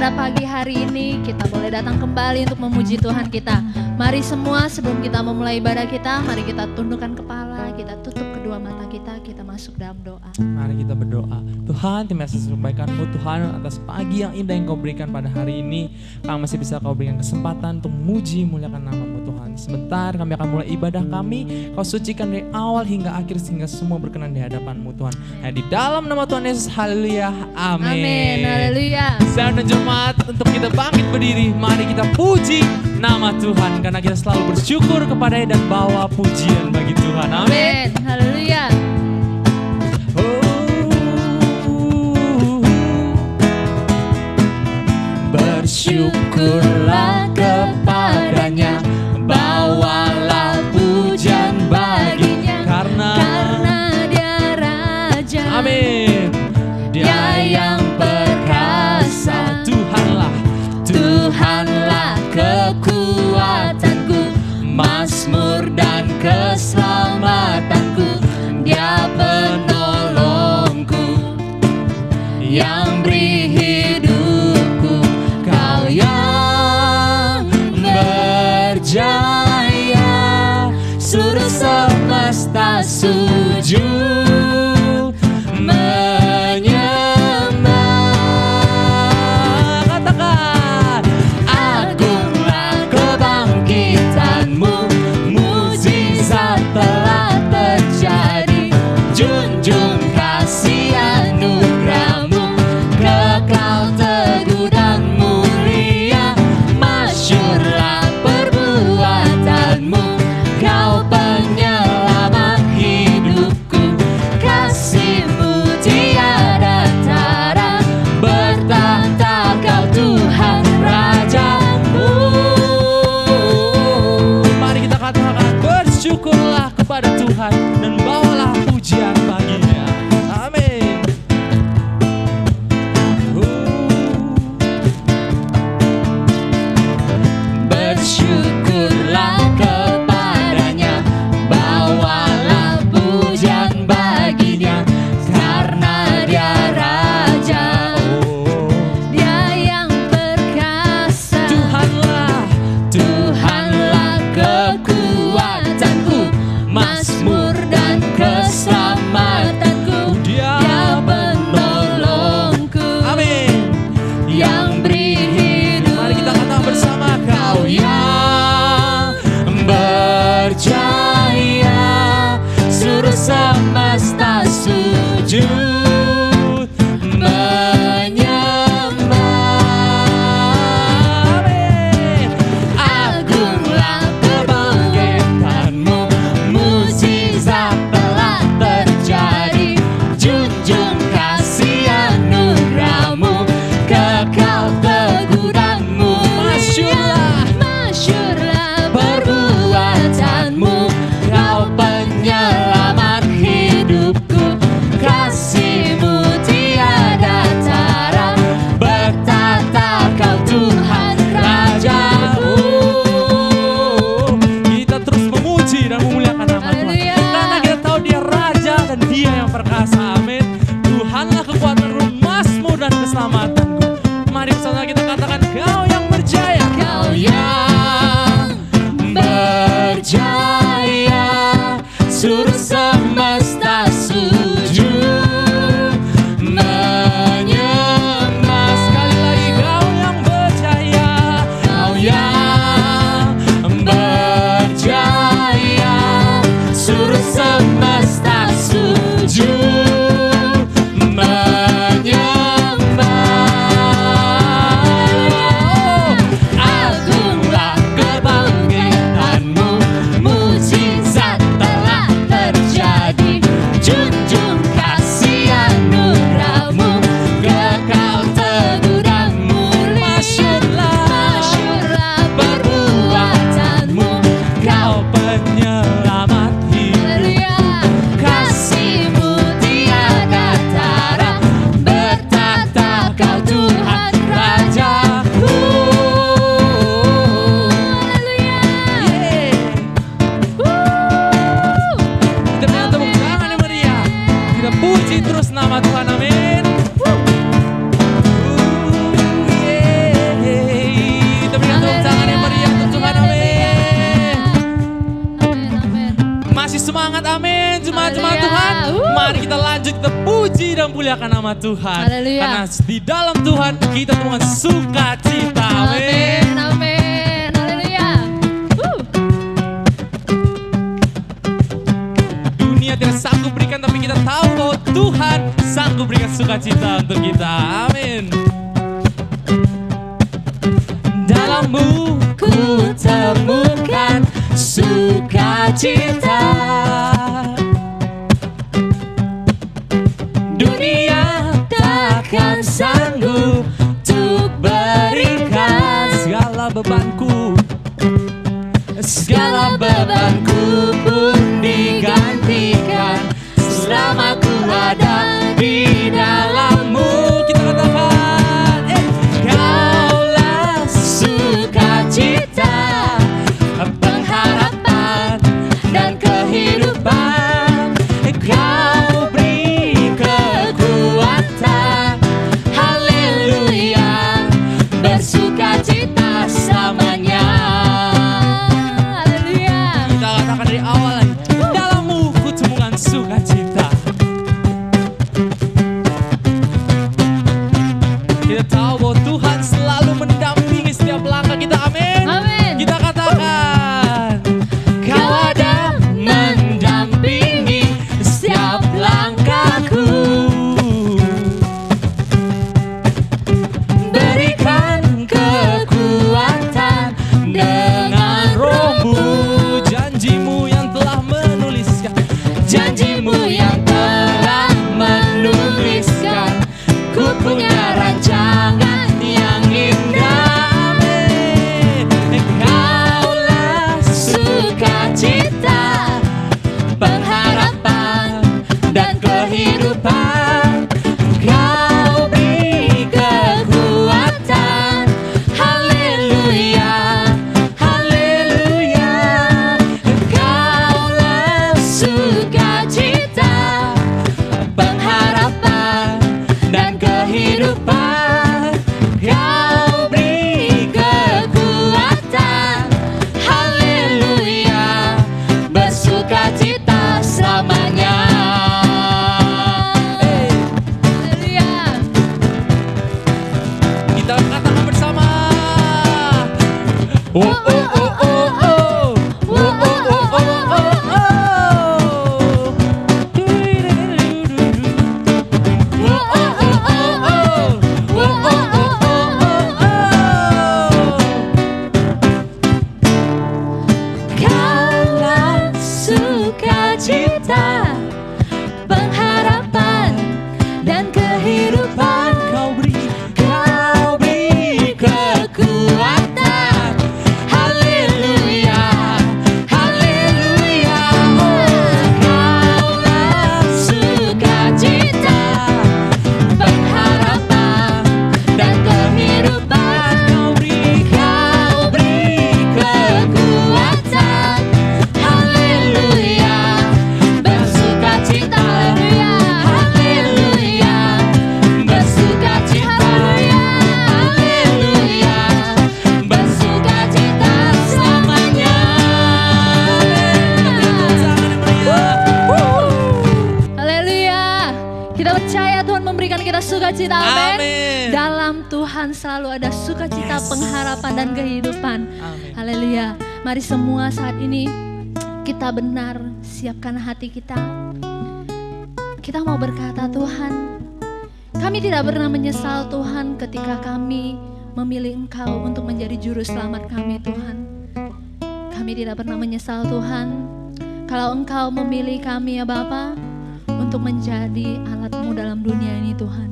pada pagi hari ini kita boleh datang kembali untuk memuji Tuhan kita. Mari semua sebelum kita memulai ibadah kita, mari kita tundukkan kepala, kita tutup kedua mata kita masuk dalam doa. Mari kita berdoa. Tuhan, terima kasih kebaikan-Mu Tuhan atas pagi yang indah yang Kau berikan pada hari ini. Kami masih bisa Kau berikan kesempatan untuk memuji muliakan nama-Mu Tuhan. Sebentar kami akan mulai ibadah kami. Kau sucikan dari awal hingga akhir sehingga semua berkenan di hadapan-Mu Tuhan. Di dalam nama Tuhan Yesus, haleluya, amin. Amin, haleluya. Saya dan jemaat untuk kita bangkit berdiri. Mari kita puji nama Tuhan karena kita selalu bersyukur kepada-Nya dan bawa pujian bagi Tuhan. Amin. Haleluya. Bersyukurlah kepada-Nya, bawalah pujian baginya, karena Dia Raja. Amin. Dia yang perkasa. Tuhanlah kekuatanku, Mazmur dan keselamatanku. Dia penolongku, yang beri hidupku. Kau yang berjaya, seluruh semesta sujud menyembah. Katakan, agunglah kebangkitan-Mu, mukjizat telah terjadi. Junjung kasih anugerah-Mu, kekal teguh dan mulia. Masyurlah perbuatan-Mu, Kau penyelamat hidupku. Kasih-Mu tiada tara, bertahta Kau Tuhan Rajaku. Mari kita katakan, bersyukurlah kepada Tuhan dan bawalah pujian baginya. Amin. Bersyukurlah kepada-Nya, bawalah pujian baginya, karena Dia Raja. Dia yang perkasa. Tuhanlah kekuatanku, Mazmur dan keselamatanku. Dia penolongku. Amin. Yang beri hidup. Mari kita katakan bersama, Kau yang berjaya, seluruh semesta sujud menyembah. Amin. Agunglah kebangkitan-Mu, mukjizat telah terjadi. Junjung kasih anugerah-Mu, kekal teguh dan mulia. Masyurlah perbuatan-Mu, Kau penyelamat hidupku. Kasih-Mu tiada tara, bertahta Kau Tuhan Rajaku. Kita terus memuji dan memuliakan nama Tuhan, Haleluya. karena kita tahu Dia Raja dan Dia yang perkasa. Amin. Tuhanlah kekuatanku, Mazmur dan keselamatanku. Mari bersama kita katakan, Kau yang berjaya. Kau yang berjaya, seluruh semesta sujud menyembah. Sekali lagi, Kau yang berjaya. Kau yang berjaya, seluruh semesta sujud menyembah. Agunglah kebangkitan-Mu, mukjizat telah terjadi. Junjung kasih anugerah-Mu, kekal teguh dan mulia. Masyurlah perbuatan-Mu, Kau penyelamat hidup. Haleluya. Kasih-Mu tiada tara, bertahta Kau Tuhan Rajaku. Haleluya. Kita berikan tepuk tangan yang meriah. Kita puji terus nama Tuhan, amin. dan muliakan nama Tuhan. Haleluya. Karena di dalam Tuhan kita temukan sukacita. Amin. Amin. Haleluya. Dunia tidak sanggup berikan, tapi kita tahu bahwa Tuhan sanggup berikan sukacita untuk kita. Amin. Dalammu ku temukan sukacita. Dunia takkan sanggup untuk berikan segala bebanku. Segala bebanku pun digantikan selama ku ada di dalammu. Kita katakan, Kaulah sukacita, pengharapan dan kehidupan. Kau beri kekuatan, haleluya, bersukacita selamanya. Haleluya. Kita katakan dari awal lagi, dalammu ku temukan sukacita. Kita tahu bahwa Tuhan selalu mendampingi setiap langkah kita. Amin. Amin. Kita katakan, Kau ada mendampingi setiap langkahku. Berikan kekuatan dengan rohmu. Janjimu yang telah menuliskan, janjimu yang telah menuliskan. Ku punya rancangan yang indah. Amin. Kaulah sukacita, pengharapan dan kehidupan. Kau beri kekuatan, haleluya, haleluya. Kaulah sukacita, pengharapan dan kehidupan. Kau beri kekuatan, haleluya, bersukacita selamanya. Haleluya. Kita katakan bersama. Oh, oh, oh, oh, oh. Oh, oh, oh, oh, oh, oh. Oh, oh, oh, oh, oh. Oh, oh, oh, oh, oh. Kaulah sukacita, pengharapan dan kehidupan. Kau beri kekuatan, haleluya, haleluya. Kaulah sukacita, pengharapan dan kehidupan. Kau beri kekuatan, haleluya, bersukacita, haleluya, bersukacita, haleluya, bersukacita selamanya. Haleluya. Kita percaya Tuhan memberikan kita sukacita. Amin. Amin. Dalam Tuhan selalu ada sukacita, Yes. pengharapan dan kehidupan. Amin. Haleluya. Mari semua saat ini kita benar siapkan hati kita. Kita mau berkata, Tuhan, kami tidak pernah menyesal Tuhan ketika kami memilih Engkau untuk menjadi juru selamat kami, Tuhan. Kami tidak pernah menyesal Tuhan kalau Engkau memilih kami ya Bapa untuk menjadi alat-Mu dalam dunia ini Tuhan.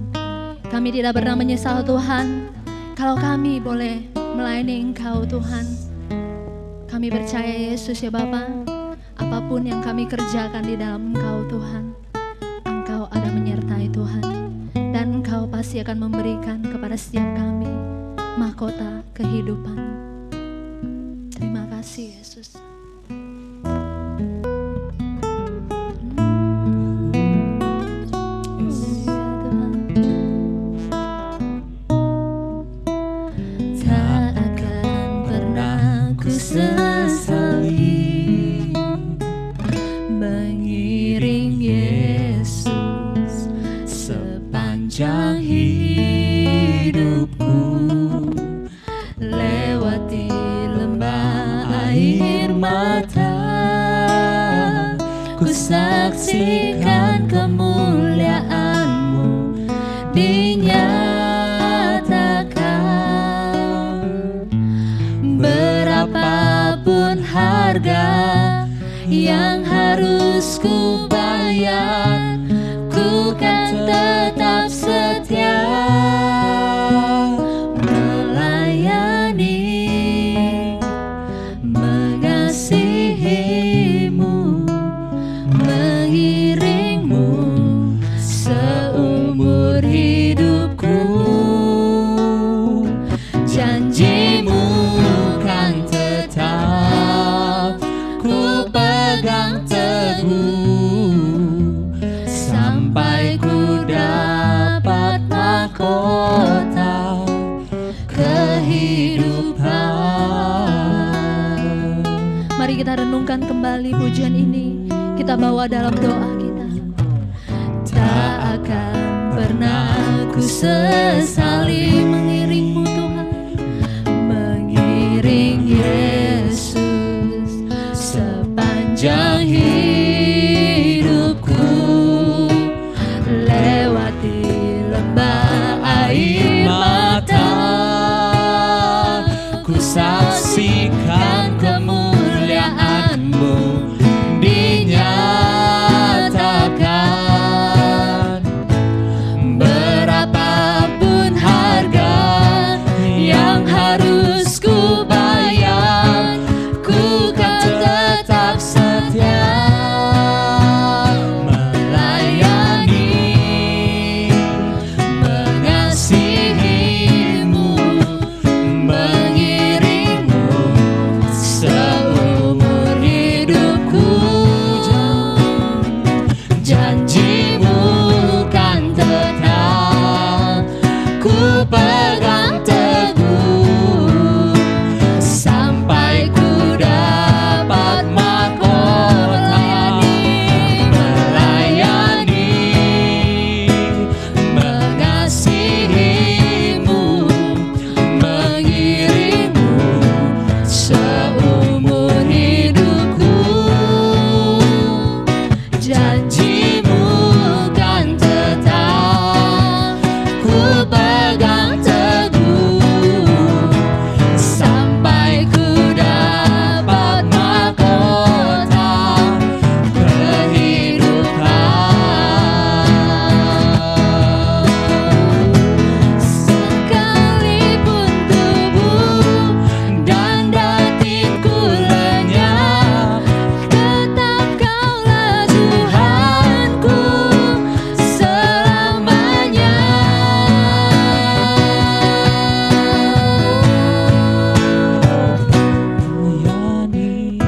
Kami tidak pernah menyesal Tuhan kalau kami boleh melayani Engkau Tuhan. Kami percaya Yesus ya Bapa, apapun yang kami kerjakan di dalam Engkau Tuhan, Engkau ada menyertai Tuhan. Dan Engkau pasti akan memberikan kepada setiap kami mahkota kehidupan. Terima kasih Yesus. Tak akan pernah ku sesali mengiring Yesus sepanjang hidupku, lewati lembah air mata, ku saksikan kemuliaan-Mu dinyatakan. Berapapun harga yang harus ku bayar, ku kan tetap setia melayani, mengasihi-Mu, mengiring-Mu seumur hidupku. Janji-Mu kan tetap ku pegang teguh, sampai ku dapat mahkota kehidupan. Mari kita renungkan kembali pujian ini, kita bawa dalam doa kita. Tak akan pernah ku sesali mengiring-Mu Tuhan, mengiring Yesus sepanjang hidupku, lewati lembah air mata, ku saksikan kemuliaan-Mu dinyatakan. Berapapun harga yang harus ku bayar, ku kan tetap setia melayani, mengasihi-Mu, mengiring-Mu seumur hidupku. Janji-Mu kan tetap ku pegang teguh, sampai ku dapat mahkota melayani, mengasihi-Mu, mengiring-Mu seumur hidupku. Janji-Mu kan tetap ku pegang teguh, sampai ku dapat mahkota kehidupan. Sekalipun tubuh dan batinku lenyap, tetap Kaulah Tuhanku selamanya.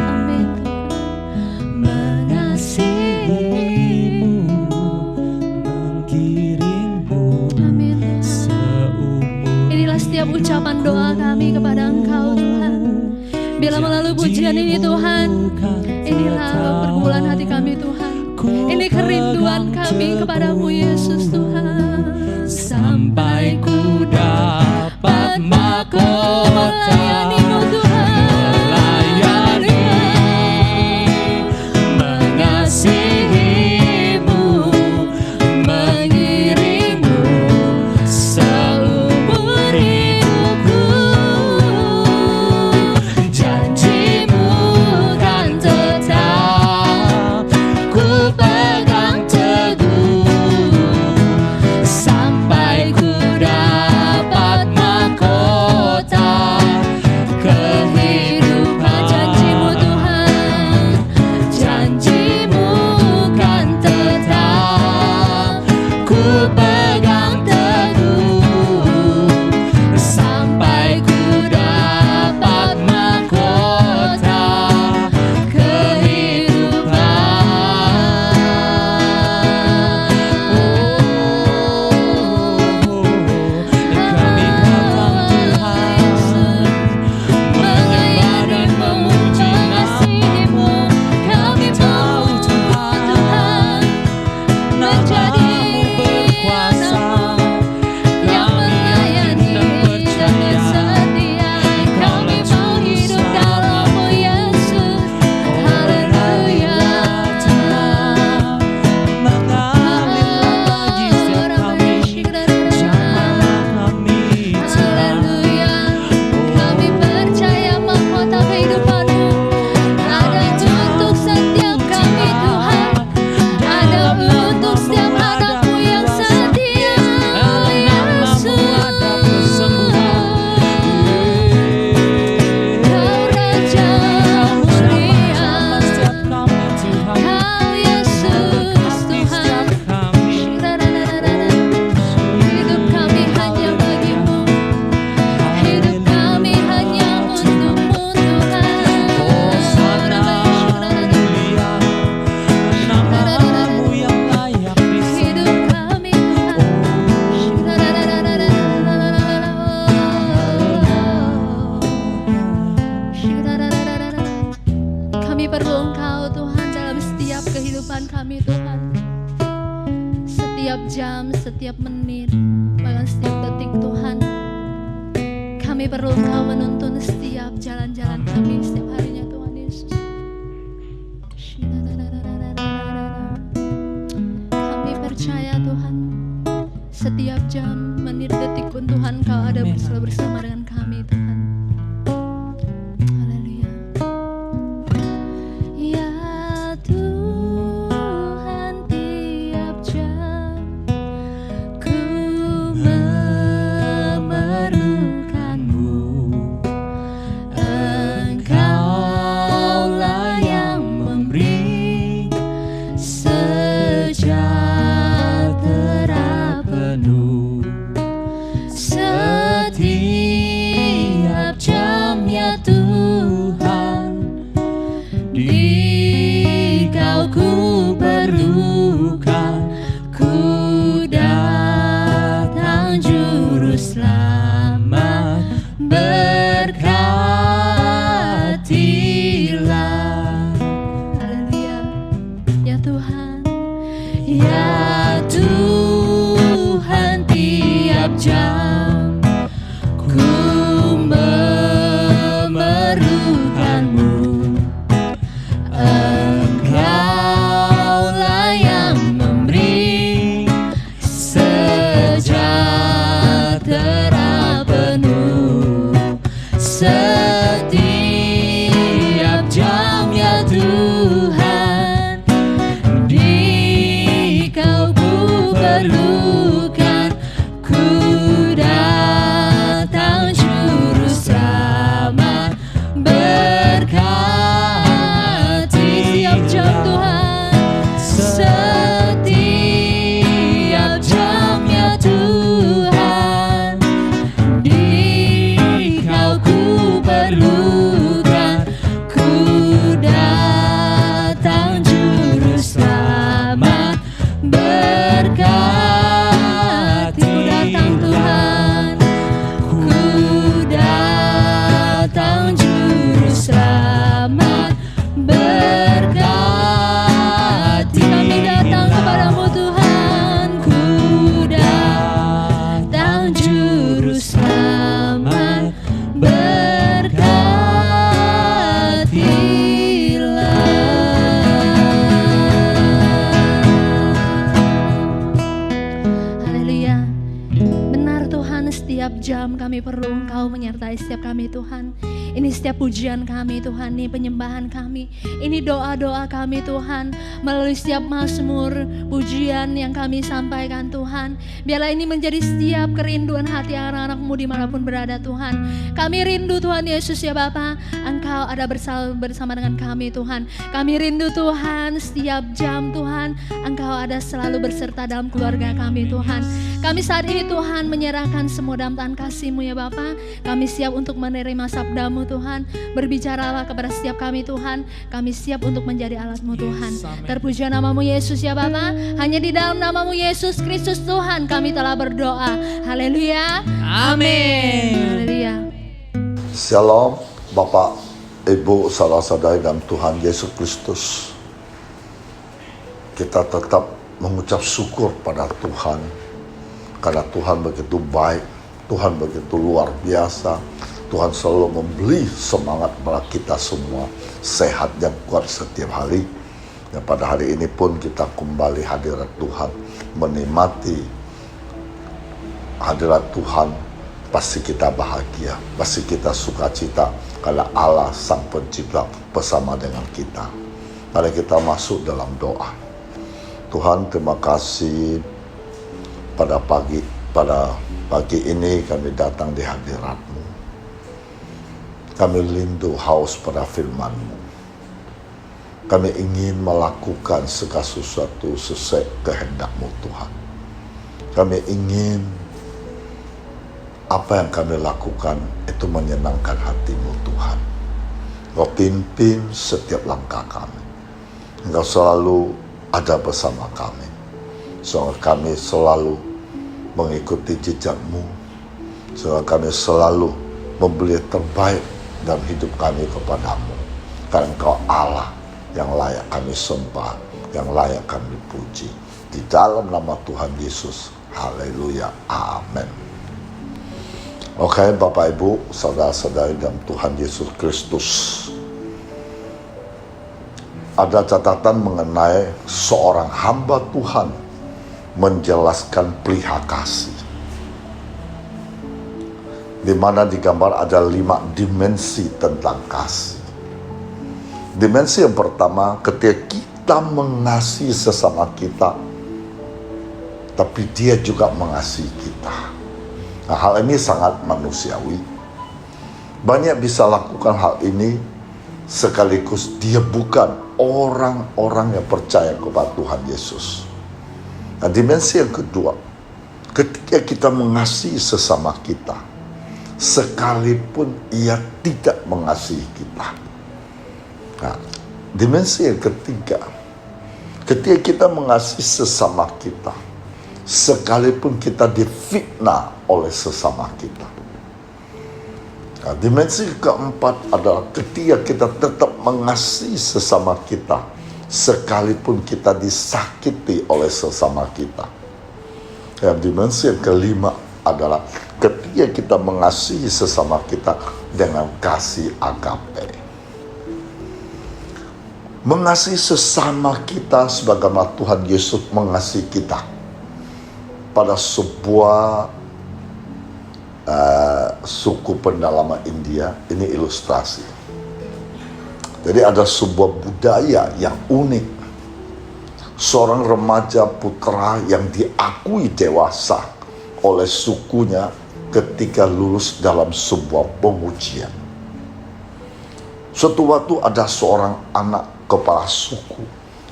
Amin. mengasihi-Mu, mengiring-Mu Amin. seumur. Inilah setiap ucapan doa kami kepada Engkau Tuhan. Bila melalui pujian ini Tuhan, inilah pergumulan hati kami Tuhan. Ini kerinduan kami kepadamu Yesus Tuhan. Sampai ku dapat mahkota melayani-Mu Tuhan, melayani, mengasihi-Mu, mengiring-Mu seumur hidupku. Janji-Mu kan tetap ku pegang teguh, setiap menit, bahkan setiap detik Tuhan. Kami perlu Engkau menuntun setiap jalan-jalan kami setiap harinya Tuhan Yesus. Kami percaya Tuhan, setiap jam, menit, detik pun Tuhan Kau ada selalu bersama dengan kami Tuhan. Haleluya. Ya Tuhan, tiap jam ku memerlukan-Mu. Engkaulah yang memberi sejahtera penuh. Setiap jam ya Tuhan, di Kau ku perlukan. Ku datang Juru Selamat, berkatilah. Haleluya. Ya Tuhan, ya Tuhan, tiap jam ku memerlukan-Mu. Engkaulah yang memberi sejahtera penuh. Setiap jam ya Tuhan, di Kau ku perlukan. Ku datang Juru Selamat, berkati. Setiap jam Tuhan, setiap jam ya Tuhan, di Kau ku perlukan. Ku datang Juru Selamat, berkati. Ku datang Tuhan, ku datang Juru Selamat, berkati. Kami datang kepadamu Tuhan, ku datang Juru Selamat, berkatilah. Haleluya. Benar Tuhan, setiap jam kami perlu Engkau menyertai setiap kami Tuhan. Ini setiap pujian kami Tuhan, ini penyembahan kami, ini doa-doa kami Tuhan. Melalui setiap mazmur, pujian yang kami sampaikan Tuhan, biarlah ini menjadi setiap kerinduan hati anak-anak-Mu dimanapun berada Tuhan. Kami rindu Tuhan Yesus ya Bapa, Engkau ada bersama dengan kami Tuhan. Kami rindu Tuhan, setiap jam Tuhan, Engkau ada selalu berserta dalam keluarga kami Tuhan. Kami saat ini Tuhan menyerahkan semua dalam tangan kasih-Mu ya Bapa. Kami siap untuk menerima sabda-Mu Tuhan. Berbicaralah kepada setiap kami Tuhan. Kami siap untuk menjadi alat-Mu Tuhan. Terpuji nama-Mu Yesus ya Bapa. Hanya di dalam nama-Mu Yesus Kristus Tuhan kami telah berdoa. Haleluya. Amin. Haleluya. Shalom Bapak, Ibu, saudara-saudari dalam Tuhan Yesus Kristus. Kita tetap mengucap syukur pada Tuhan, karena Tuhan begitu baik, Tuhan begitu luar biasa. Tuhan selalu memberi semangat kepada kita semua, sehat dan kuat setiap hari. Dan pada hari ini pun kita kembali hadirat Tuhan, menikmati hadirat Tuhan. Pasti kita bahagia, pasti kita sukacita, karena Allah Sang Pencipta bersama dengan kita. Mari kita masuk dalam doa. Tuhan, terima kasih pada pagi ini kami datang di hadirat-Mu. Kami rindu haus pada firman-Mu. Kami ingin melakukan segala sesuatu sesuai kehendak-Mu Tuhan. Kami ingin apa yang kami lakukan itu menyenangkan hati-Mu Tuhan. Kau pimpin setiap langkah kami. Engkau selalu ada bersama kami. Sehingga kami selalu mengikuti jejak-Mu. Sehingga kami selalu memberi terbaik dalam hidup kami kepada-Mu. Karena Engkau Allah yang layak kami sembah, yang layak kami puji. Di dalam nama Tuhan Yesus Haleluya, amin. Oke, Bapak Ibu, saudara-saudari dalam Tuhan Yesus Kristus, ada catatan mengenai seorang hamba Tuhan menjelaskan pelihara kasih, di mana digambar ada 5 dimensi tentang kasih. Dimensi yang pertama, ketika kita mengasihi sesama kita, tapi dia juga mengasihi kita. Nah, hal ini sangat manusiawi. Banyak bisa lakukan hal ini, sekaligus dia bukan orang-orang yang percaya kepada Tuhan Yesus. Nah, dimensi yang kedua, ketika kita mengasihi sesama kita, sekalipun ia tidak mengasihi kita. Nah, dimensi yang ketiga, ketika kita mengasihi sesama kita, sekalipun kita difitnah oleh sesama kita. Nah, dimensi keempat adalah ketika kita tetap mengasihi sesama kita, sekalipun kita disakiti oleh sesama kita. Dan dimensi yang kelima adalah ketika kita mengasihi sesama kita dengan kasih agape. Mengasihi sesama kita sebagaimana Tuhan Yesus mengasihi kita. Pada sebuah suku pendalaman India, ini ilustrasi. Jadi ada sebuah budaya yang unik. Seorang remaja putra yang diakui dewasa oleh sukunya ketika lulus dalam sebuah pengujian. Suatu waktu ada seorang anak kepala suku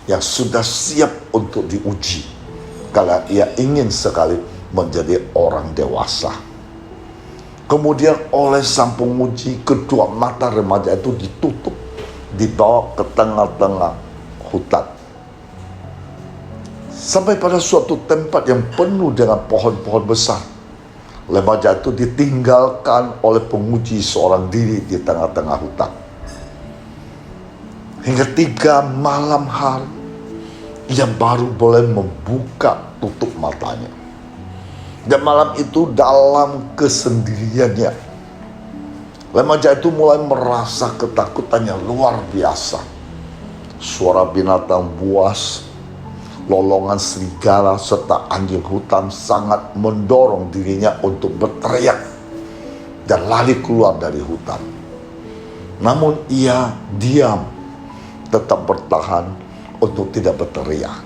yang sudah siap untuk diuji, kalau ia ingin sekali menjadi orang dewasa. Kemudian oleh sang penguji, kedua mata remaja itu ditutup, dibawa ke tengah-tengah hutan. Sampai pada suatu tempat yang penuh dengan pohon-pohon besar. Remaja itu ditinggalkan oleh penguji seorang diri di tengah-tengah hutan. Hingga 3 malam hari, ia baru boleh membuka tutup matanya. Dan malam itu dalam kesendiriannya, remaja itu mulai merasa ketakutannya luar biasa. Suara binatang buas, lolongan serigala, serta anjing hutan sangat mendorong dirinya untuk berteriak dan lari keluar dari hutan. Namun ia diam, tetap bertahan untuk tidak berteriak.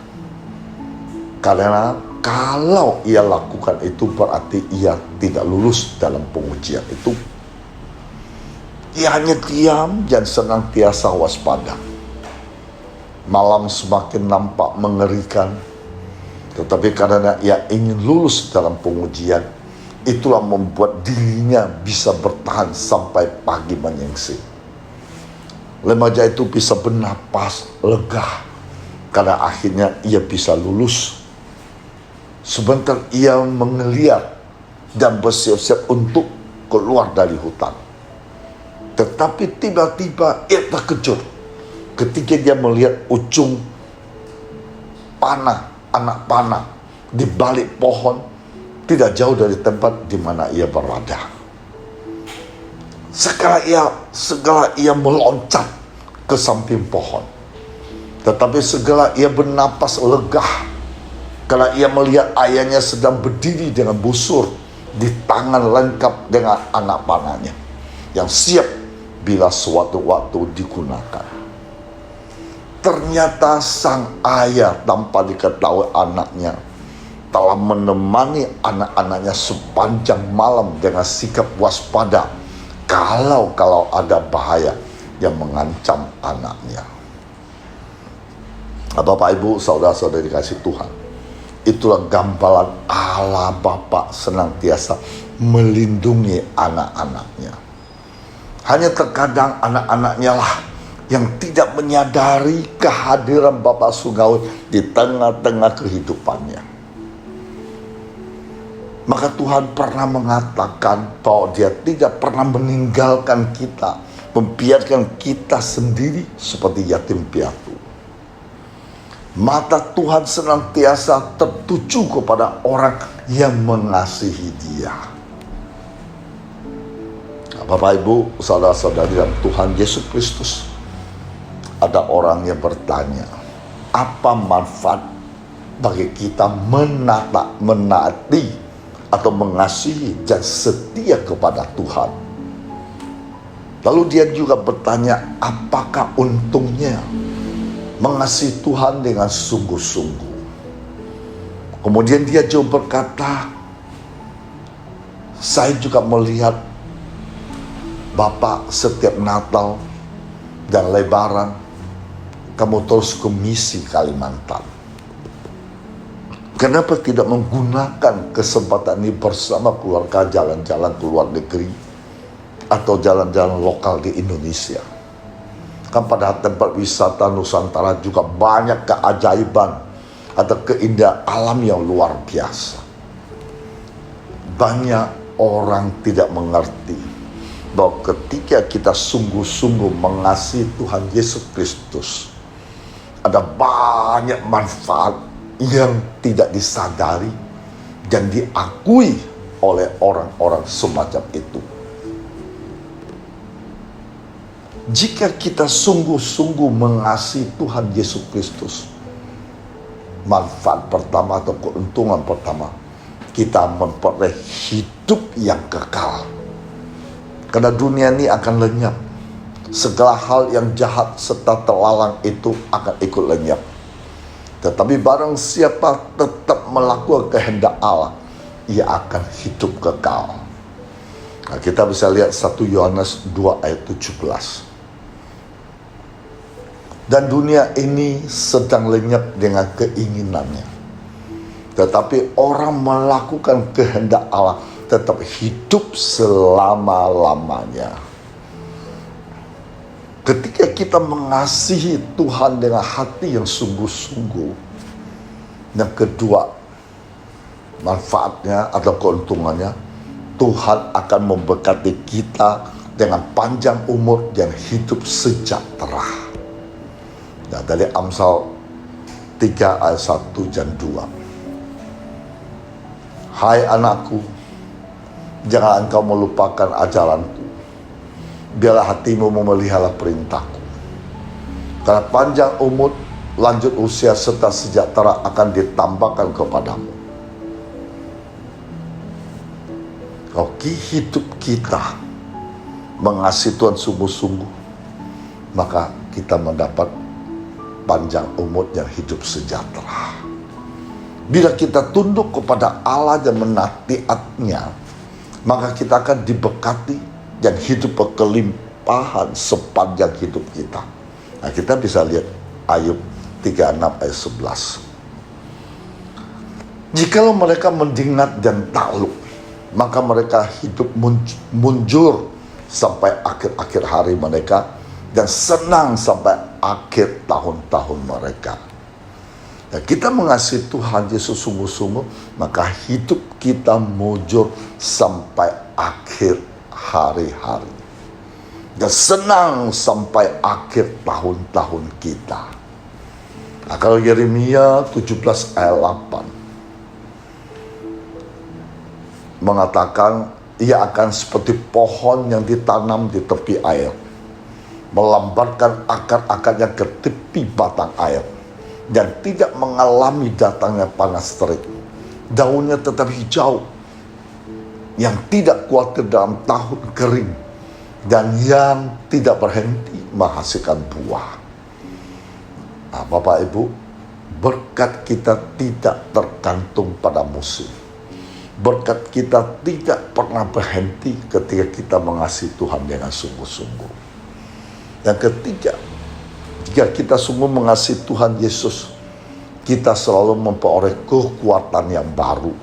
Karena kalau ia lakukan itu berarti ia tidak lulus dalam pengujian itu. Ia hanya diam dan senantiasa waspada. Malam semakin nampak mengerikan, tetapi karena ia ingin lulus dalam pengujian, itulah membuat dirinya bisa bertahan sampai pagi menyingsing. Remaja itu bisa bernapas lega karena akhirnya ia bisa lulus. Sebentar ia mengeliat dan bersiap-siap untuk keluar dari hutan. Tetapi tiba-tiba ia terkejut ketika dia melihat ujung panah, anak panah di balik pohon tidak jauh dari tempat di mana ia berada. Segala ia meloncat ke samping pohon. Tetapi segala ia bernapas lega karena ia melihat ayahnya sedang berdiri dengan busur di tangan lengkap dengan anak panahnya yang siap bila suatu waktu digunakan. Ternyata sang ayah tanpa diketahui anaknya telah menemani anak-anaknya sepanjang malam dengan sikap waspada kalau ada bahaya yang mengancam anaknya. Bapak, Ibu, saudara-saudari dikasih Tuhan, itulah gambaran Allah Bapa senantiasa melindungi anak-anaknya. Hanya terkadang anak-anaknya lah yang tidak menyadari kehadiran Bapa Surgawi di tengah-tengah kehidupannya. Maka Tuhan pernah mengatakan bahwa Dia tidak pernah meninggalkan kita, membiarkan kita sendiri seperti yatim piatu. Mata Tuhan senantiasa tertuju kepada orang yang mengasihi Dia. Bapak, Ibu, saudara-saudari dalam Tuhan Yesus Kristus, ada orang yang bertanya, apa manfaat bagi kita menaati atau mengasihi dan setia kepada Tuhan? Lalu dia juga bertanya, apakah untungnya mengasihi Tuhan dengan sungguh-sungguh? Kemudian dia juga berkata, saya juga melihat Bapak setiap Natal dan Lebaran kamu terus ke misi Kalimantan. Kenapa tidak menggunakan kesempatan ini bersama keluarga jalan-jalan ke luar negeri atau jalan-jalan lokal di Indonesia? Kan pada tempat wisata Nusantara juga banyak keajaiban atau keindahan alam yang luar biasa. Banyak orang tidak mengerti bahwa ketika kita sungguh-sungguh mengasihi Tuhan Yesus Kristus, ada banyak manfaat yang tidak disadari dan diakui oleh orang-orang semacam itu. Jika kita sungguh-sungguh mengasihi Tuhan Yesus Kristus, manfaat pertama atau keuntungan pertama, kita memperoleh hidup yang kekal. Karena dunia ini akan lenyap. Segala hal yang jahat serta terlalang itu akan ikut lenyap. Tetapi barang siapa tetap melakukan kehendak Allah, ia akan hidup kekal. Nah, kita bisa lihat 1 Yohanes 2 ayat 17. Dan dunia ini sedang lenyap dengan keinginannya. Tetapi orang melakukan kehendak Allah tetap hidup selama-lamanya. Ketika kita mengasihi Tuhan dengan hati yang sungguh-sungguh, yang kedua, manfaatnya atau keuntungannya, Tuhan akan memberkati kita dengan panjang umur dan hidup sejahtera. Nah, dari Amsal 3 ayat 1 dan 2. Hai anakku, jangan engkau melupakan ajaranku. Biarlah hatimu memelihara perintahku. Karena panjang umur, lanjut usia serta sejahtera akan ditambahkan kepadamu. Oke, hidup kita mengasihi Tuhan sungguh-sungguh, maka kita mendapat panjang umur dan hidup sejahtera. Bila kita tunduk kepada Allah dan menaati-Nya, maka kita akan diberkati dan hidup berkelimpahan sepanjang hidup kita. Nah, kita bisa lihat Ayub 36 ayat 11. Jikalau mereka mendengar dan takluk, maka mereka hidup munjur sampai akhir-akhir hari mereka dan senang sampai akhir tahun-tahun mereka. Dan kita mengasihi Tuhan Yesus sungguh-sungguh, maka hidup kita mujur sampai akhir hari-hari. Dan senang sampai akhir tahun-tahun kita. Nah, kalau Yeremia 17 ayat 8 mengatakan, ia akan seperti pohon yang ditanam di tepi air, melambatkan akar-akarnya ke tepi batang air, dan tidak mengalami datangnya panas terik. Daunnya tetap hijau, yang tidak khawatir dalam tahun kering, dan yang tidak berhenti menghasilkan buah. Nah, Bapak Ibu, berkat kita tidak tergantung pada musim. Berkat kita tidak pernah berhenti ketika kita mengasihi Tuhan dengan sungguh-sungguh. Yang ketiga, jika kita sungguh mengasihi Tuhan Yesus, kita selalu memperoleh kekuatan yang baru.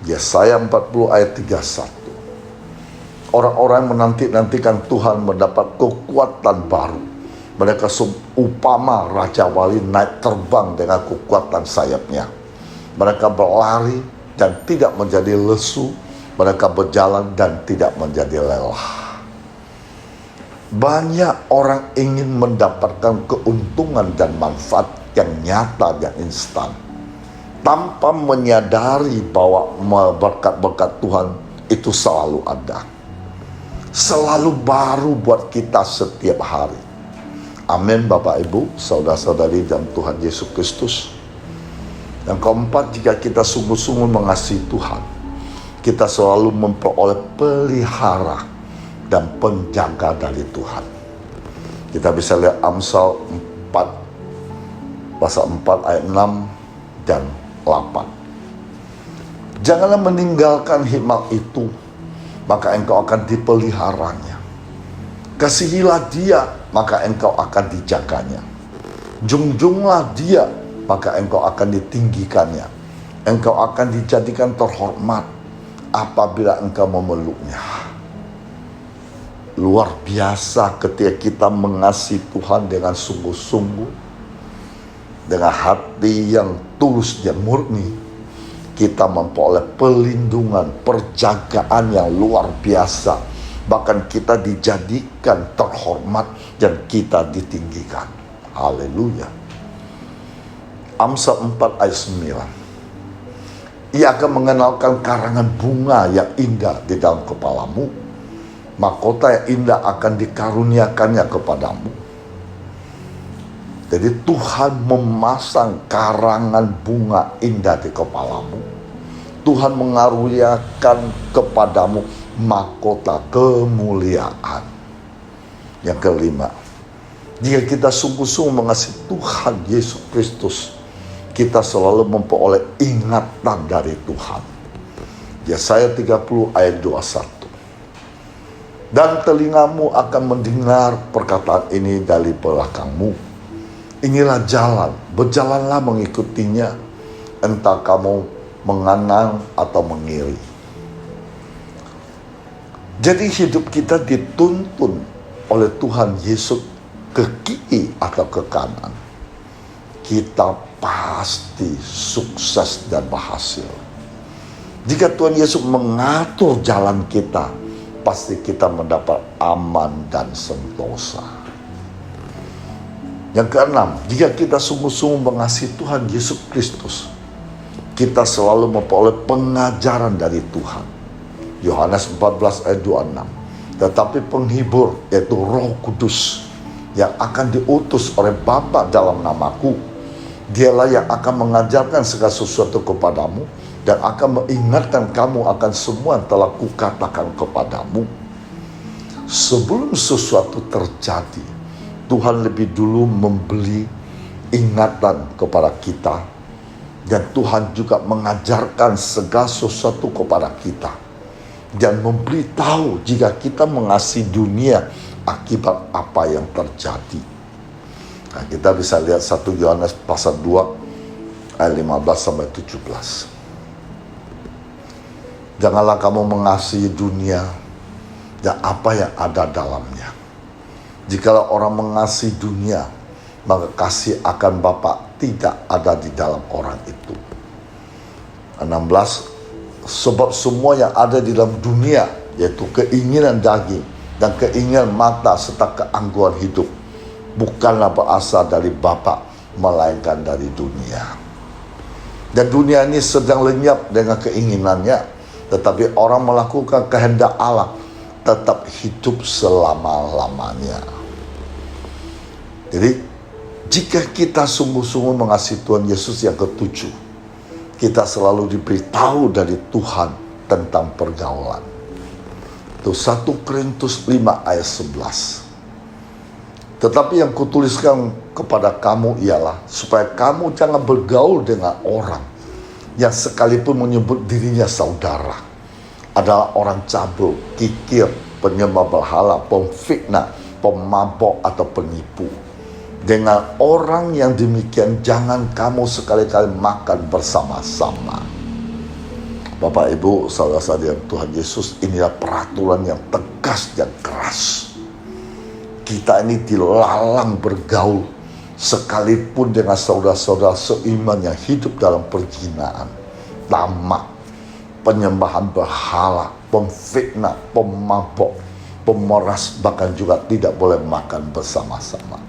Yesaya 40 ayat 31. Orang-orang menanti-nantikan Tuhan mendapat kekuatan baru. Mereka upama Raja Wali naik terbang dengan kekuatan sayapnya. Mereka berlari dan tidak menjadi lesu. Mereka berjalan dan tidak menjadi lelah. Banyak orang ingin mendapatkan keuntungan dan manfaat yang nyata, yang instan, tanpa menyadari bahwa berkat-berkat Tuhan itu selalu ada, selalu baru buat kita setiap hari. Amin Bapak Ibu, saudara-saudari dalam Tuhan Yesus Kristus. Yang keempat, jika kita sungguh-sungguh mengasihi Tuhan, kita selalu memperoleh pelihara dan penjaga dari Tuhan. Kita bisa lihat Amsal 4, pasal 4 ayat 6 dan 8. Janganlah meninggalkan hikmat itu, maka engkau akan dipeliharanya. Kasihilah dia, maka engkau akan dijaganya. Junjunglah dia, maka engkau akan ditinggikannya. Engkau akan dijadikan terhormat apabila engkau memeluknya. Luar biasa ketika kita mengasihi Tuhan dengan sungguh-sungguh, dengan hati yang tulus dan murni, kita memperoleh perlindungan, perjagaan yang luar biasa. Bahkan kita dijadikan terhormat dan kita ditinggikan. Haleluya. Amsal 4 ayat 9. Ia akan mengenalkan karangan bunga yang indah di dalam kepalamu. Mahkota yang indah akan dikaruniakannya kepadamu. Jadi Tuhan memasang karangan bunga indah di kepalamu. Tuhan mengaruniakan kepadamu mahkota kemuliaan. Yang kelima, jika kita sungguh-sungguh mengasihi Tuhan Yesus Kristus, kita selalu memperoleh ingatan dari Tuhan. Yesaya 30 ayat 21. Dan telingamu akan mendengar perkataan ini dari belakangmu. Inilah jalan, berjalanlah mengikutinya, entah kamu menganang atau mengiri. Jadi hidup kita dituntun oleh Tuhan Yesus ke kiri atau ke kanan. Kita pasti sukses dan berhasil. Jika Tuhan Yesus mengatur jalan kita, pasti kita mendapat aman dan sentosa. Yang keenam, jika kita sungguh-sungguh mengasihi Tuhan Yesus Kristus, kita selalu memperoleh pengajaran dari Tuhan. Yohanes 14 ayat 26. Tetapi penghibur, yaitu Roh Kudus, yang akan diutus oleh Bapa dalam namaku, dialah yang akan mengajarkan segala sesuatu kepadamu dan akan mengingatkan kamu akan semua yang telah kukatakan kepadamu. Sebelum sesuatu terjadi, Tuhan lebih dulu memberi ingatan kepada kita, dan Tuhan juga mengajarkan segala sesuatu kepada kita dan memberitahu jika kita mengasihi dunia akibat apa yang terjadi. Nah, kita bisa lihat 1 Yohanes pasal 2 ayat 15 sampai 17. Janganlah kamu mengasihi dunia dan apa yang ada dalamnya. Jikalau orang mengasihi dunia, maka kasih akan Bapa tidak ada di dalam orang itu. 16. Sebab semua yang ada di dalam dunia, yaitu keinginan daging dan keinginan mata serta keangguhan hidup, bukanlah berasal dari Bapa, melainkan dari dunia. Dan dunia ini sedang lenyap dengan keinginannya, tetapi orang melakukan kehendak Allah tetap hidup selama-lamanya. Jadi jika kita sungguh-sungguh mengasihi Tuhan Yesus, yang ketujuh, kita selalu diberitahu dari Tuhan tentang pergaulan. Itu 1 Korintus 5 ayat 11. Tetapi yang kutuliskan kepada kamu ialah supaya kamu jangan bergaul dengan orang yang sekalipun menyebut dirinya saudara adalah orang cabul, kikir, penyembah berhala, pemfitnah, pemabok atau penipu. Dengan orang yang demikian jangan kamu sekali-kali makan bersama-sama. Bapak Ibu, saudara-saudari Tuhan Yesus, inilah peraturan yang tegas dan keras. Kita ini dilarang bergaul sekalipun dengan saudara-saudara seiman yang hidup dalam perzinaan, tamak, penyembahan berhala, pemfitnah, pemabok, pemeras, bahkan juga tidak boleh makan bersama-sama.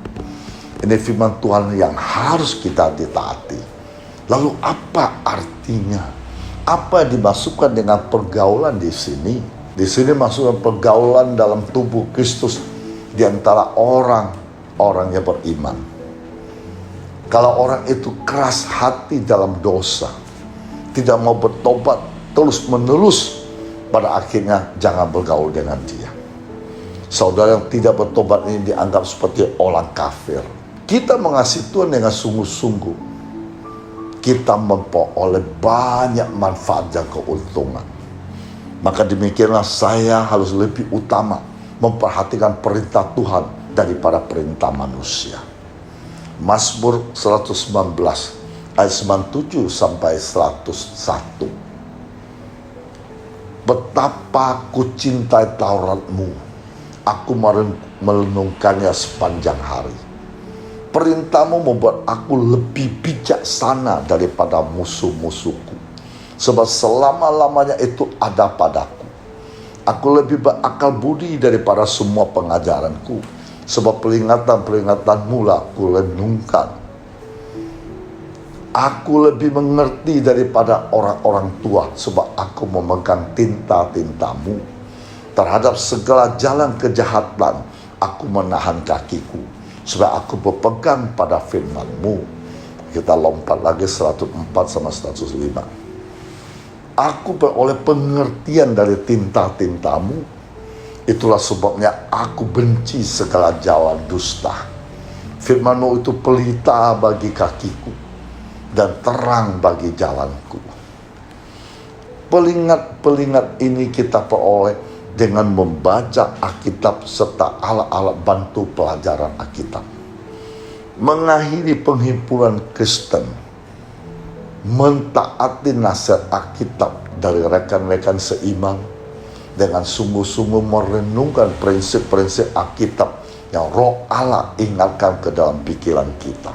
Ini firman Tuhan yang harus kita ditaati. Lalu apa artinya? Apa yang dimasukkan dengan pergaulan di sini? Di sini masukkan pergaulan dalam tubuh Kristus di antara orang yang beriman. Kalau orang itu keras hati dalam dosa, tidak mau bertobat terus menerus, pada akhirnya jangan bergaul dengan dia. Saudara yang tidak bertobat ini dianggap seperti orang kafir. Kita mengasihi Tuhan dengan sungguh-sungguh, kita memperoleh banyak manfaat dan keuntungan. Maka demikianlah saya harus lebih utama memperhatikan perintah Tuhan daripada perintah manusia. Mazmur 119 ayat 97 sampai 101. Betapa ku cintai Tauratmu, aku merenungkannya sepanjang hari. Perintahmu membuat aku lebih bijaksana daripada musuh-musuhku, sebab selama-lamanya itu ada padaku. Aku lebih berakal budi daripada semua pengajaranku, sebab peringatan-peringatanmu lah aku renungkan. Aku lebih mengerti daripada orang-orang tua, sebab aku memegang tinta-tintamu. Terhadap segala jalan kejahatan, aku menahan kakiku, sebab aku berpegang pada firman-Mu. Kita lompat lagi 104 sama 105. Aku beroleh pengertian dari tinta-tinta-Mu. Itulah sebabnya aku benci segala jalan dusta. Firman-Mu itu pelita bagi kakiku dan terang bagi jalanku. Pelingat-pelingat ini kita peroleh dengan membaca Alkitab serta alat-alat bantu pelajaran Alkitab. Mengakhiri penghimpunan Kristen, mentaati nasihat Alkitab dari rekan-rekan seiman, dengan sungguh-sungguh merenungkan prinsip-prinsip Alkitab yang Roh Allah ingatkan ke dalam pikiran kita.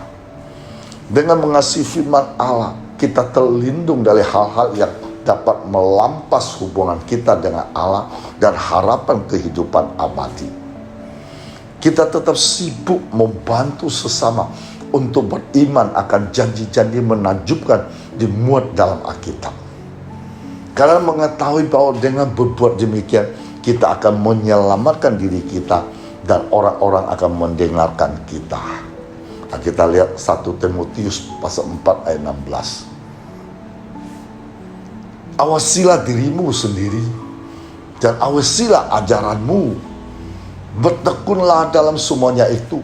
Dengan mengasihi firman Allah, kita terlindung dari hal-hal yang dapat melampas hubungan kita dengan Allah dan harapan kehidupan abadi. Kita tetap sibuk membantu sesama untuk beriman akan janji-janji menakjubkan dimuat dalam Alkitab. Karena mengetahui bahwa dengan berbuat demikian, kita akan menyelamatkan diri kita dan orang-orang akan mendengarkan kita. Nah, kita lihat 1 Timotius pasal 4 ayat 16. Awasilah dirimu sendiri dan awasilah ajaranmu. Bertekunlah dalam semuanya itu,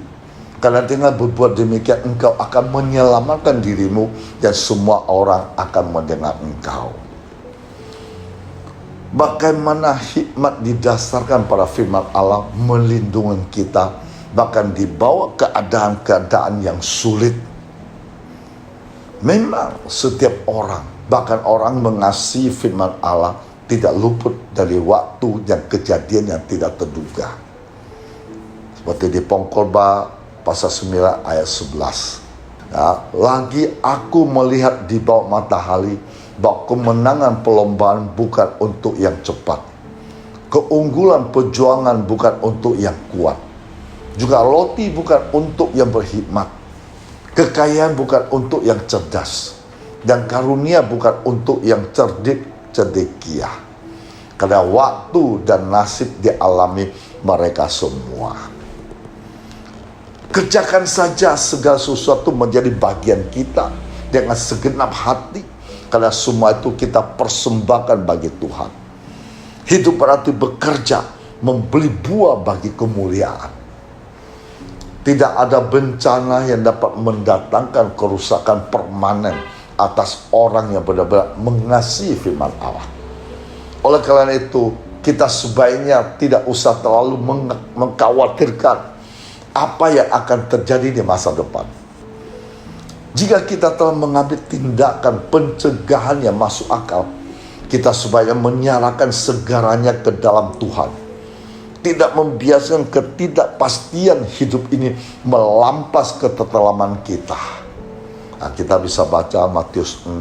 karena dengan berbuat demikian engkau akan menyelamatkan dirimu dan semua orang akan mendengar engkau. Bagaimana hikmat didasarkan pada firman Allah melindungi kita bahkan di bawah keadaan-keadaan yang sulit. Memang setiap orang, bahkan orang mengasihi firman Allah, tidak luput dari waktu dan kejadian yang tidak terduga. Seperti di Pengkhotbah pasal 9 ayat 11. Ya, lagi aku melihat di bawah matahari bahwa kemenangan perlombaan bukan untuk yang cepat, keunggulan perjuangan bukan untuk yang kuat, juga roti bukan untuk yang berhikmat, kekayaan bukan untuk yang cerdas, dan karunia bukan untuk yang cerdik cedekiah. Karena waktu dan nasib dialami mereka semua. Kerjakan saja segala sesuatu menjadi bagian kita dengan segenap hati, karena semua itu kita persembahkan bagi Tuhan. Hidup berarti bekerja, membeli buah bagi kemuliaan. Tidak ada bencana yang dapat mendatangkan kerusakan permanen atas orang yang benar-benar mengasihi firman Allah. Oleh karena itu, kita sebaiknya tidak usah terlalu mengkhawatirkan apa yang akan terjadi di masa depan. Jika kita telah mengambil tindakan pencegahan yang masuk akal, kita sebaiknya menyerahkan segalanya ke dalam Tuhan. Tidak membiarkan ketidakpastian hidup ini melampas ketetelaman kita. Nah, kita bisa baca Matius 6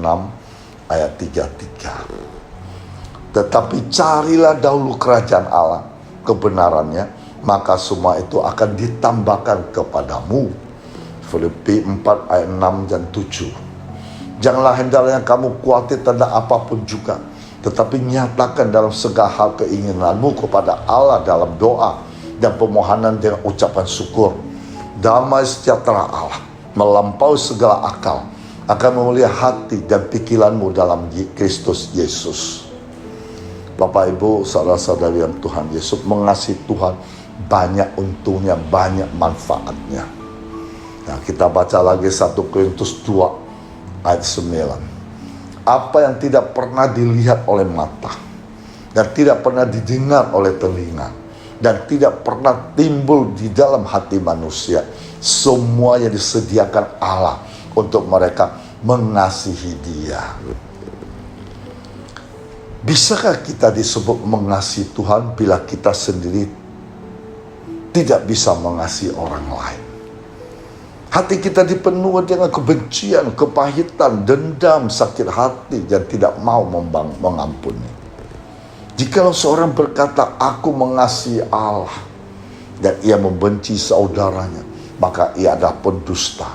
ayat 33. Tetapi carilah dahulu kerajaan Allah, kebenarannya, maka semua itu akan ditambahkan kepadamu. Filipi 4 ayat 6 dan 7. Janganlah hendaknya kamu khawatir tentang apapun juga, tetapi nyatakan dalam segala hal keinginanmu kepada Allah dalam doa dan permohonan dengan ucapan syukur. Damai sejahtera Allah melampaui segala akal akan memelihara hati dan pikiranmu dalam Kristus Yesus. Bapak Ibu, saudara-saudari yang Tuhan Yesus, mengasihi Tuhan banyak untungnya, banyak manfaatnya. Nah, kita baca lagi 1 Korintus 2 ayat 9. Apa yang tidak pernah dilihat oleh mata dan tidak pernah didengar oleh telinga dan tidak pernah timbul di dalam hati manusia, semuanya disediakan Allah untuk mereka mengasihi Dia. Bisakah kita disebut mengasihi Tuhan bila kita sendiri tidak bisa mengasihi orang lain? Hati kita dipenuhi dengan kebencian, kepahitan, dendam, sakit hati, dan tidak mau mengampuni. Jikalau seorang berkata, aku mengasihi Allah, dan ia membenci saudaranya, maka ia adalah pendusta.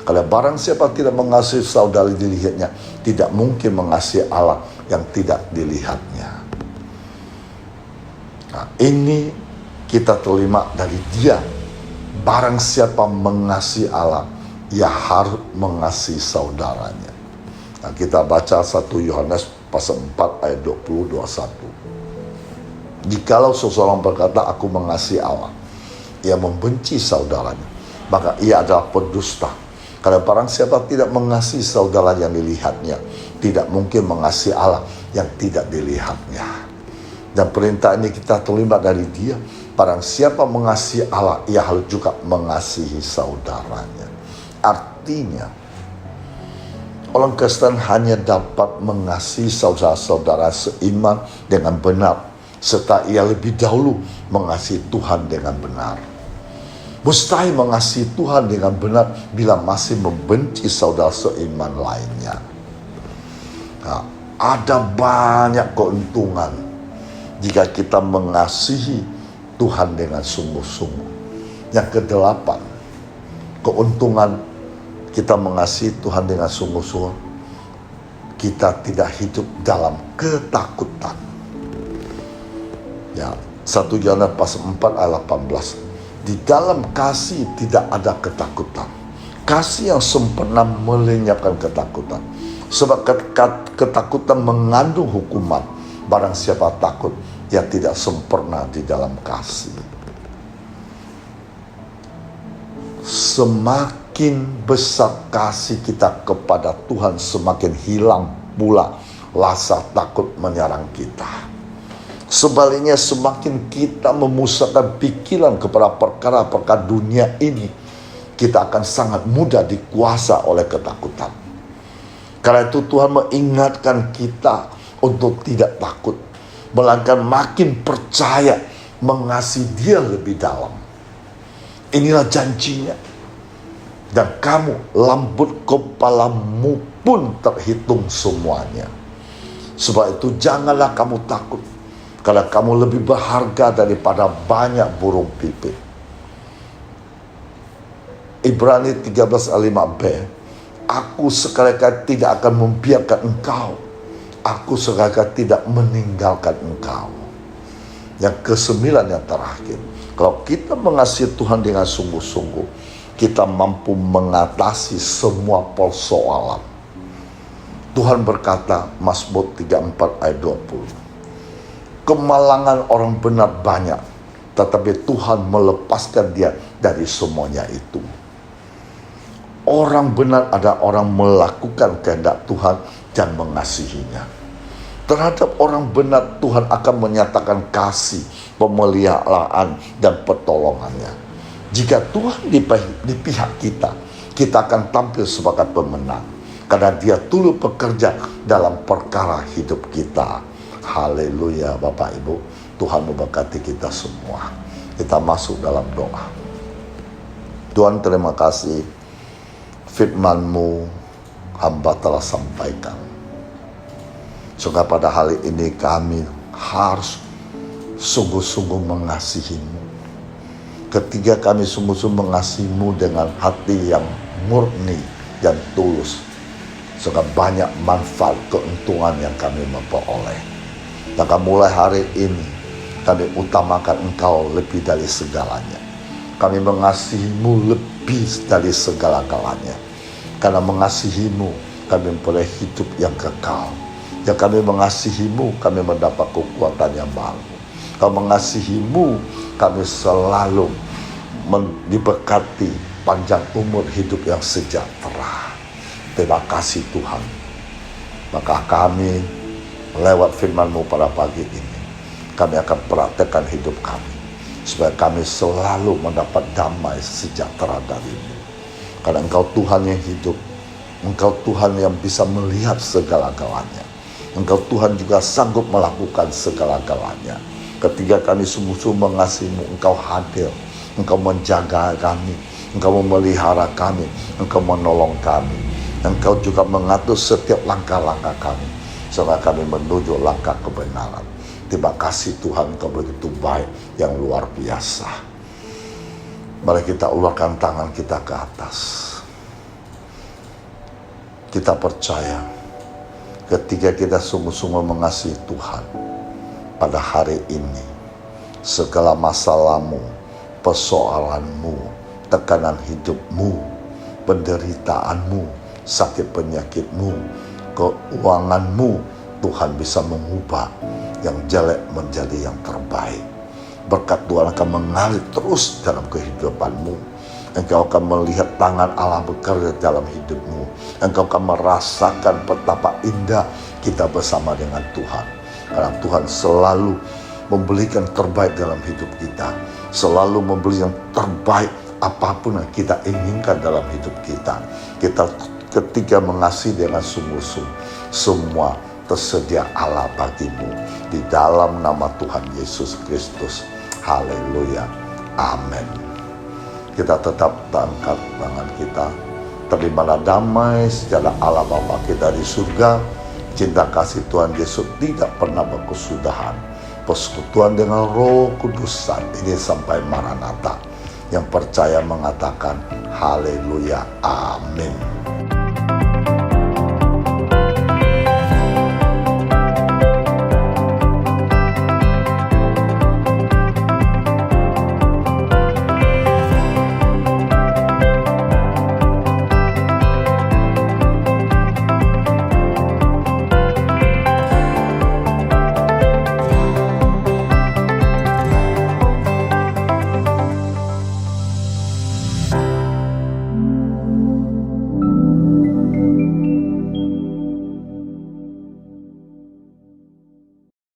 Kalau barang siapa tidak mengasihi saudara dilihatnya, tidak mungkin mengasihi Allah yang tidak dilihatnya. Nah, ini kita terima dari Dia. Barang siapa mengasihi Allah, ia harus mengasihi saudaranya. Nah, kita baca 1 Yohanes pasal 4 ayat 20-21. Jikalau seseorang berkata, aku mengasihi Allah, ia membenci saudaranya, maka ia adalah pendusta. Karena barang siapa tidak mengasihi saudara yang dilihatnya, tidak mungkin mengasihi Allah yang tidak dilihatnya. Dan perintah ini kita terima dari Dia. Barang siapa mengasihi Allah, ia harus juga mengasihi saudaranya. Artinya, orang Kristen hanya dapat mengasihi saudara-saudara seiman dengan benar, serta ia lebih dahulu mengasihi Tuhan dengan benar. Mustahil mengasihi Tuhan dengan benar bila masih membenci saudara seiman lainnya. Nah, ada banyak keuntungan jika kita mengasihi Tuhan dengan sungguh-sungguh. Yang kedelapan, keuntungan kita mengasihi Tuhan dengan sungguh-sungguh, kita tidak hidup dalam ketakutan. Ya, 1 Yohanes pasal 4 ayat 18. Di dalam kasih tidak ada ketakutan. Kasih yang sempurna melenyapkan ketakutan. Sebab ketakutan mengandung hukuman. Barang siapa takut, ia tidak sempurna di dalam kasih. Semakin besar kasih kita kepada Tuhan, semakin hilang pula rasa takut menyerang kita. Sebaliknya, semakin kita memusatkan pikiran kepada perkara-perkara dunia ini, kita akan sangat mudah dikuasa oleh ketakutan. Karena itu Tuhan mengingatkan kita untuk tidak takut, melainkan makin percaya mengasihi Dia lebih dalam. Inilah janjinya. Dan kamu, lambut kepalamu pun terhitung semuanya. Sebab itu janganlah kamu takut, karena kamu lebih berharga daripada banyak burung pipit. Ibrani 13 ayat 5b. Aku sekali-kali tidak akan membiarkan engkau. Aku sekali-kali tidak meninggalkan engkau. Yang ke-9 yang terakhir. Kalau kita mengasihi Tuhan dengan sungguh-sungguh, kita mampu mengatasi semua persoalan. Tuhan berkata, Mazmur 34 ayat 20. Kemalangan orang benar banyak, tetapi Tuhan melepaskan dia dari semuanya itu. Orang benar adalah orang melakukan kehendak Tuhan dan mengasihinya. Terhadap orang benar, Tuhan akan menyatakan kasih, pemeliharaan, dan pertolongannya. Jika Tuhan di pihak kita, kita akan tampil sebagai pemenang. Karena Dia turut bekerja dalam perkara hidup kita. Haleluya Bapak Ibu. Tuhan memberkati kita semua. Kita masuk dalam doa. Tuhan, terima kasih. Firman-Mu hamba telah sampaikan. Sehingga pada hari ini kami harus sungguh-sungguh mengasihi-Mu. Ketika kami sungguh-sungguh mengasihi-Mu dengan hati yang murni dan tulus, sehingga banyak manfaat keuntungan yang kami memperoleh. Maka mulai hari ini kami utamakan Engkau lebih dari segalanya. Kami mengasihi-Mu lebih dari segala-galanya. Karena mengasihi-Mu kami memperoleh hidup yang kekal. Ya, kami mengasihi-Mu kami mendapat kekuatan yang baru. Kalau mengasihi-Mu kami selalu diberkati panjang umur hidup yang sejahtera. Terima kasih Tuhan. Maka kami lewat firman-Mu pada pagi ini, kami akan praktekkan hidup kami, supaya kami selalu mendapat damai sejahtera dari-Mu. Karena Engkau Tuhan yang hidup, Engkau Tuhan yang bisa melihat segala-galanya. Engkau Tuhan juga sanggup melakukan segala-galanya. Ketika kami sungguh-sungguh mengasihi-Mu, Engkau hadir, Engkau menjaga kami, Engkau memelihara kami, Engkau menolong kami. Engkau juga mengatur setiap langkah-langkah kami, sehingga kami menuju langkah kebenaran. Terima kasih Tuhan, Engkau begitu baik, yang luar biasa. Mari kita ulurkan tangan kita ke atas. Kita percaya ketika kita sungguh-sungguh mengasihi Tuhan, pada hari ini segala masalahmu, persoalanmu, tekanan hidupmu, penderitaanmu, sakit penyakitmu, keuanganmu, Tuhan bisa mengubah yang jelek menjadi yang terbaik. Berkat Tuhan akan mengalir terus dalam kehidupanmu. Engkau akan melihat tangan Allah bekerja dalam hidupmu. Engkau akan merasakan betapa indah kita bersama dengan Tuhan. Karena Tuhan selalu memberikan terbaik dalam hidup kita. Selalu memberi yang terbaik apapun yang kita inginkan dalam hidup kita. Kita ketika mengasihi dengan sungguh-sungguh, semua tersedia Allah bagimu. Di dalam nama Tuhan Yesus Kristus. Haleluya. Amin. Kita tetap angkat tangan kita. Terimalah damai sejahtera Allah Bapa kita di surga. Cinta kasih Tuhan Yesus tidak pernah berkesudahan. Persekutuan dengan Roh Kudus saat ini sampai Maranatha. Yang percaya mengatakan haleluya. Amin.